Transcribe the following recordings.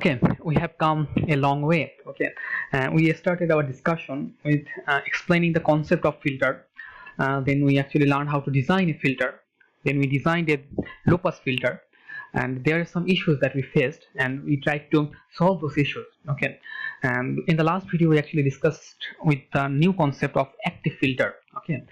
Okay, we have come a long way. Okay, we started our discussion with explaining the concept of filter. Then we actually learned how to design a filter. Then we designed a low pass filter, and there are some issues that we faced, and we tried to solve those issues. Okay, and in the last video we actually discussed with the new concept of active filter. Okay,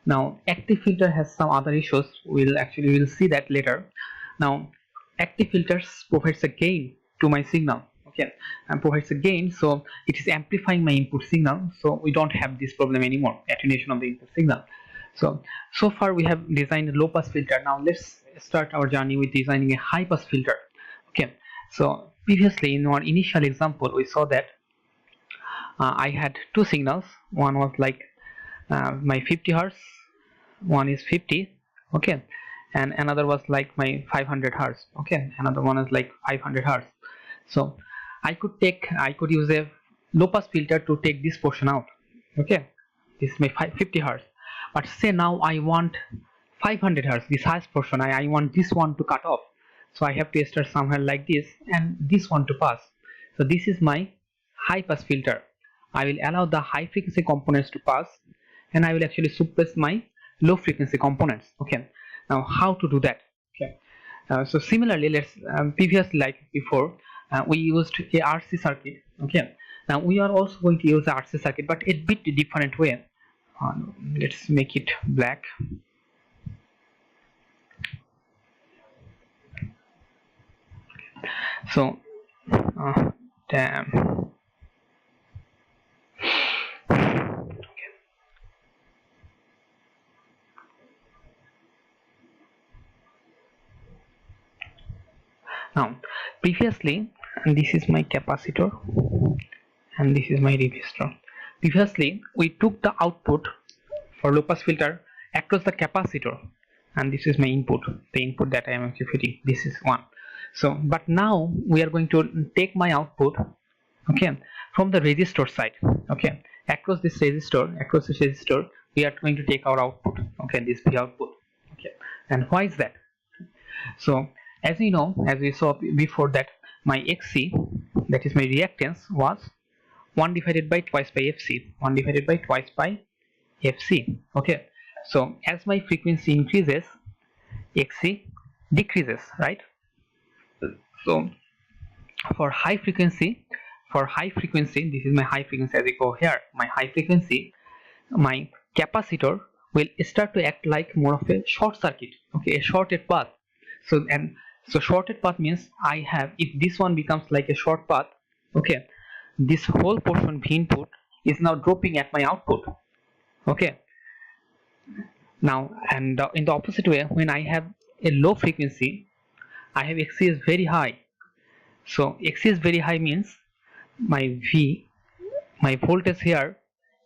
now active filter has some other issues. We'll see that later. Now active filters provides a gain to my signal. Okay, and provides a gain, so it is amplifying my input signal, so we don't have this problem anymore, attenuation of the input signal. So far we have designed a low pass filter. Now let's start our journey with designing a high pass filter. Okay, so previously in our initial example we saw that I had two signals. One was like my 50 hertz, one is 50. Okay, and another was like my 500 hertz. Okay, another one is like 500 hertz. So I could use a low pass filter to take this portion out. Okay, this is my 50 hertz. But say now I want 500 hertz, this highest portion. I want this one to cut off. So I have to start somewhere like this and this one to pass. So this is my high pass filter. I will allow the high frequency components to pass, and I will actually suppress my low frequency components. Okay, now how to do that? Okay, so similarly, let's previously, like before, we used a RC circuit. Okay, now we are also going to use the RC circuit, but a bit different way. Let's make it black. So damn. Now previously, and this is my capacitor and this is my resistor. Previously we took the output for low pass filter across the capacitor, and this is my input, the input that I am actually fitting. This is one. So but now we are going to take my output, okay, from the resistor side. Okay, across this resistor we are going to take our output. Okay, this V output. Okay, and why is that? So as we know, as we saw before, that my XC, that is my reactance, was 1 divided by twice by FC, 1 divided by twice by FC. Okay, so as my frequency increases, XC decreases, right? So for high frequency, this is my high frequency. As we go here, my high frequency, my capacitor will start to act like more of a short circuit. Okay, a shorted path. So shorted path means I have, if this one becomes like a short path, okay, this whole portion V input is now dropping at my output. Okay, now and in the opposite way, when I have a low frequency, I have XC is very high. So XC is very high means my V, my voltage here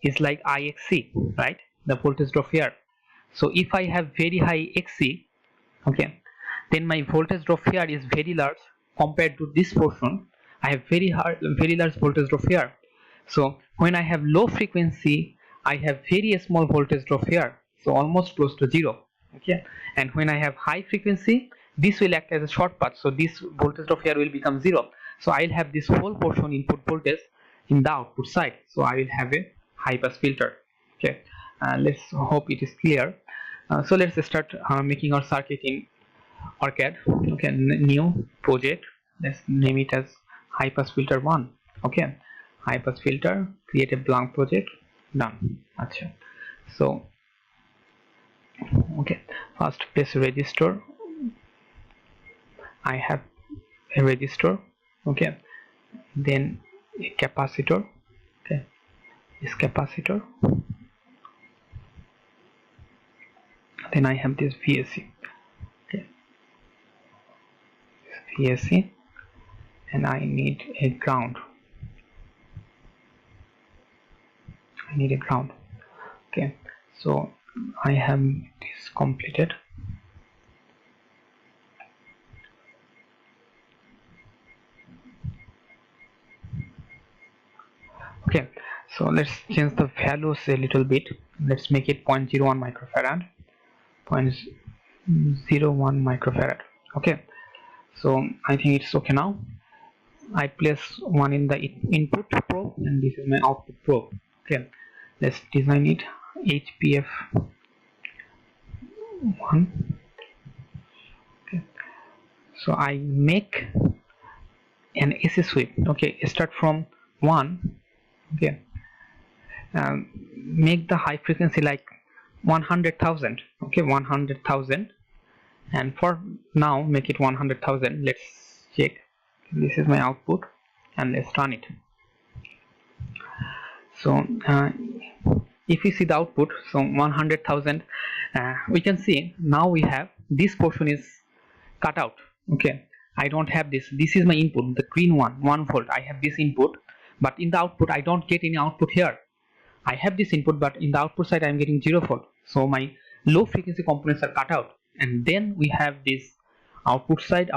is like IXC, right? The voltage drop here. So if I have very high XC, okay, then my voltage drop here is very large compared to this portion. I have very large voltage drop here. So when I have low frequency, I have very small voltage drop here, so almost close to zero. Okay, and when I have high frequency, this will act as a short path, so this voltage drop here will become zero. So I will have this whole portion input voltage in the output side, so I will have a high pass filter. Okay, let's hope it is clear. So let's start making our circuit in ORCAD. Okay, new project, let's name it as high pass filter 1. Okay, high pass filter, create a blank project, done. Achha. So okay, first place register. I have a register. Okay, then a capacitor. Okay, this capacitor, then I have this VSC. Okay, VSC, and I need a ground. Okay, so I have this completed. Okay, so let's change the values a little bit. Let's make it 0.01 microfarad, 0.01 microfarad. Okay, so I think it's okay now. I place one in the input probe, and this is my output probe. Okay, let's design it. HPF1. Okay, so I make an AC sweep. Okay, start from 1. Okay, make the high frequency like 100,000. Okay, 100,000, and for now make it 100,000. Let's check. This is my output, and let's run it. So if we see the output, so 100,000, we can see now we have this portion is cut out. Okay, I don't have this. This is my input, the green one, 1 volt. I have this input, but in the output I don't get any output here. I have this input, but in the output side I am getting 0 volt. So my low frequency components are cut out, and then we have this output side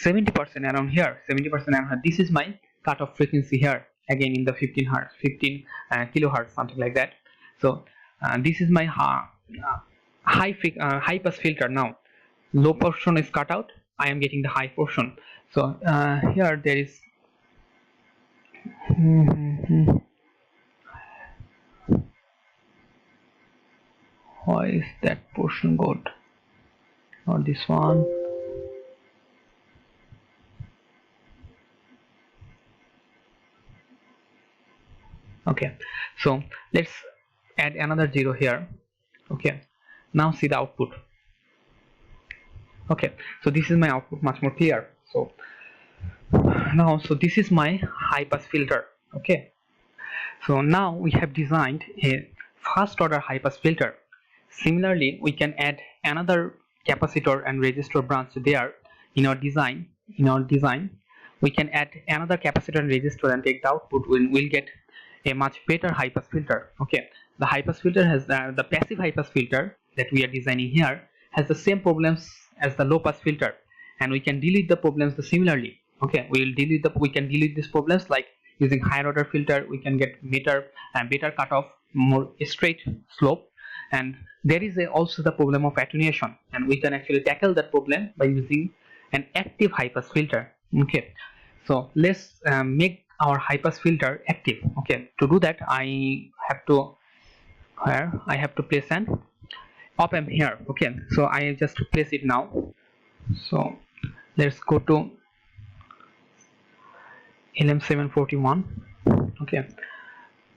70% around here, 70% around here. This is my cutoff frequency here, again in the 15 hertz, 15 kilohertz, something like that. So this is my high pass filter. Now low portion is cut out, I am getting the high portion. So here there is why is that portion good, not this one? Okay, so let's add another 0 here. Okay, now see the output. Okay, so this is my output, much more clear. So now, so this is my high pass filter. Okay, so now we have designed a first order high pass filter. Similarly, we can add another capacitor and resistor branch there in our design. We can add another capacitor and resistor and take the output. We'll get a much better high pass filter. Okay, the high pass filter has the passive high pass filter that we are designing here has the same problems as the low pass filter, and we can deal with the problems similarly. Okay, we can deal with these problems like using higher order filter. We can get better cutoff, more straight slope, and there is also the problem of attenuation, and we can actually tackle that problem by using an active high pass filter. Okay, so let's make our high pass filter active. Okay, to do that I have to place an op amp here. Okay, so I just place it now. So let's go to LM741. Okay,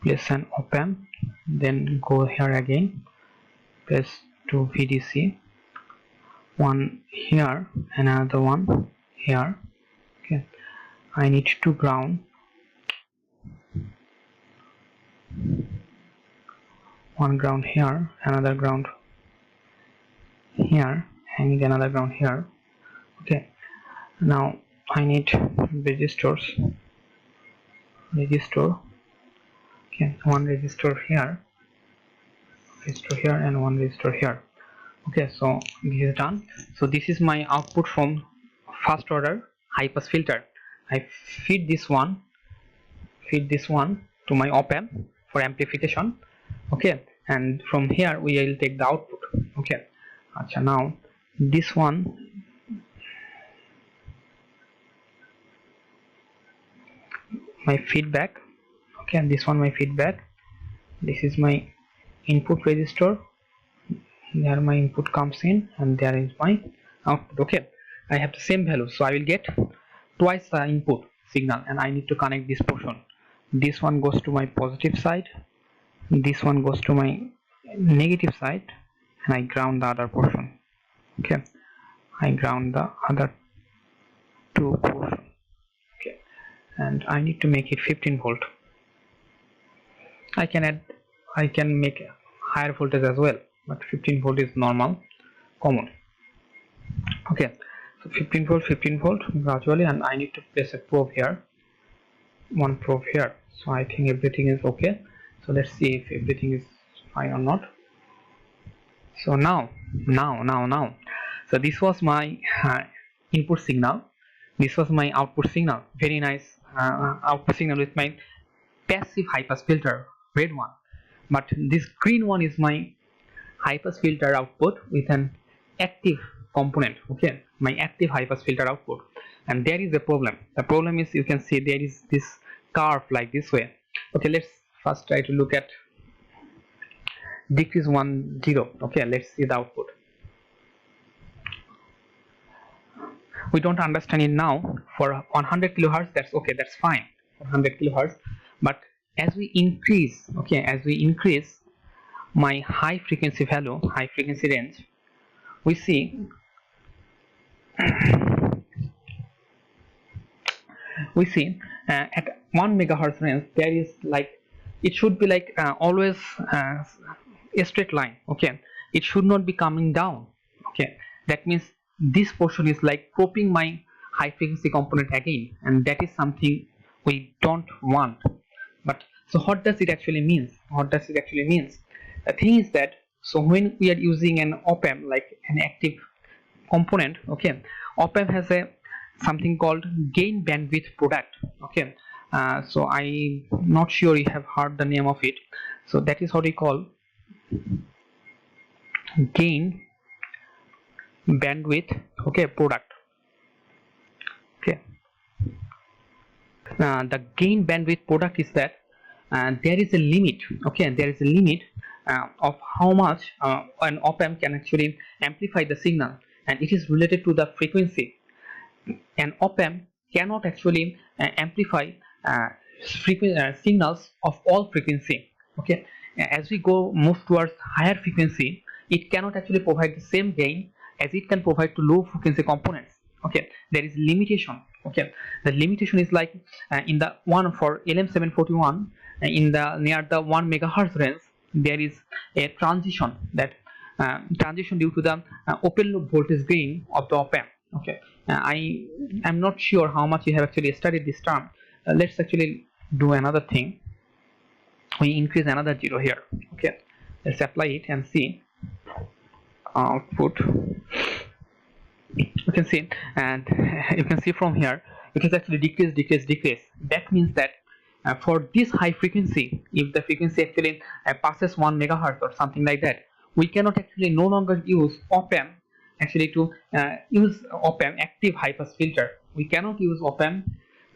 place an op amp, then go here again, place 2 VDC, one here, another one here. Okay, I need to ground, one ground here, another ground here, I need another ground here. Okay, now I need resistor. Okay, one resistor here, and one resistor here. Okay, so this is done. So this is my output from first order high pass filter. I feed this one to my op amp for amplification. Okay, and from here we will take the output. Okay, now this one, my feedback. Okay, and this one my feedback. This is my input resistor. There my input comes in, and there is my output. Okay, I have the same value, so I will get twice the input signal, and I need to connect this portion. This one goes to my positive side, this one goes to my negative side, and I ground the other portion. Okay, I ground the other two portion. Okay, and I need to make it 15 volt. I can make higher voltage as well, but 15 volt is normal, common. Okay, so 15 volt gradually, and I need to place a probe here, one probe here. So I think everything is okay. So let's see if everything is fine or not. So now, so this was my input signal, this was my output signal. Very nice output signal with my passive high pass filter, red one. But this green one is my high pass filter output with an active component. Okay, my active high pass filter output. and there is a problem. The problem is, you can see there is this curve like this way. Okay, let's first try to look at decrease 1 0. Okay, let's see the output. We don't understand it now. For 100 kilohertz, that's okay, that's fine, 100 kilohertz. But as we increase, okay, as we increase my high frequency value, high frequency range, we see at 1 megahertz range there is like, it should be like always a straight line. Okay, it should not be coming down. Okay, that means this portion is like cropping my high frequency component again, and that is something we don't want. But so what does it actually means? The thing is that, so when we are using an op-amp like an active component, okay, op-amp has a something called gain bandwidth product. Okay, so I'm not sure you have heard the name of it. So that is what we call gain bandwidth, okay, product. Okay, the gain bandwidth product is that there is a limit. Okay, there is a limit of how much an op-amp can actually amplify the signal, and it is related to the frequency. An op-amp cannot actually amplify signals of all frequency. Okay, as we move towards higher frequency, it cannot actually provide the same gain as it can provide to low frequency components. Okay, there is limitation. Okay, the limitation is like in the one for LM741, in the near the 1 megahertz range, there is a transition, that transition due to the open loop voltage gain of the op-amp. Okay, I'm not sure how much you have actually studied this term. Let's actually do another thing. We increase another 0 here. Okay, let's apply it and see output. You can see, and you can see from here it is actually decrease. That means that for this high frequency, if the frequency actually passes 1 megahertz or something like that, we cannot actually no longer use op-amp actually to use op-amp active high pass filter. We cannot use op-amp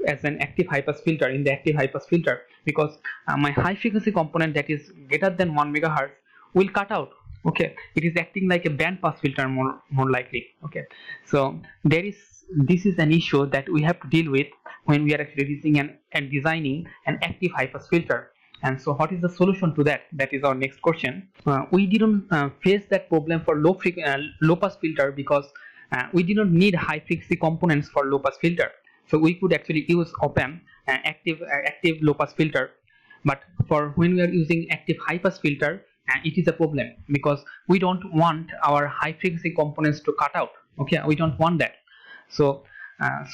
as an active high pass filter in the active high pass filter, because my high frequency component that is greater than 1 megahertz will cut out. Okay, it is acting like a band pass filter more likely. Okay, so this is an issue that we have to deal with when we are actually using and designing an active high pass filter. And so what is the solution to that? That is our next question. We didn't face that problem for low pass filter, because we did not need high frequency components for low pass filter. So we could actually use op-amp active low pass filter. But for when we are using active high pass filter, it is a problem, because we don't want our high frequency components to cut out. Okay, we don't want that. So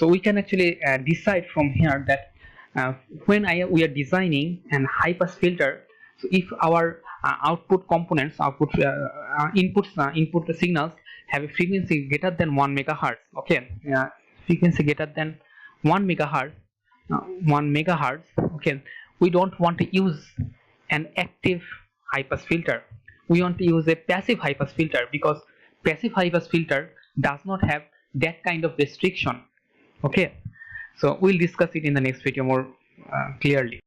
we can actually decide from here that when we are designing an high pass filter, so if our output components, input signals have a frequency greater than 1 megahertz. Okay, frequency greater than 1 megahertz, 1 megahertz. Okay, we don't want to use an active high pass filter. We want to use a passive high pass filter, because passive high pass filter does not have that kind of restriction. Okay, so we'll discuss it in the next video more clearly.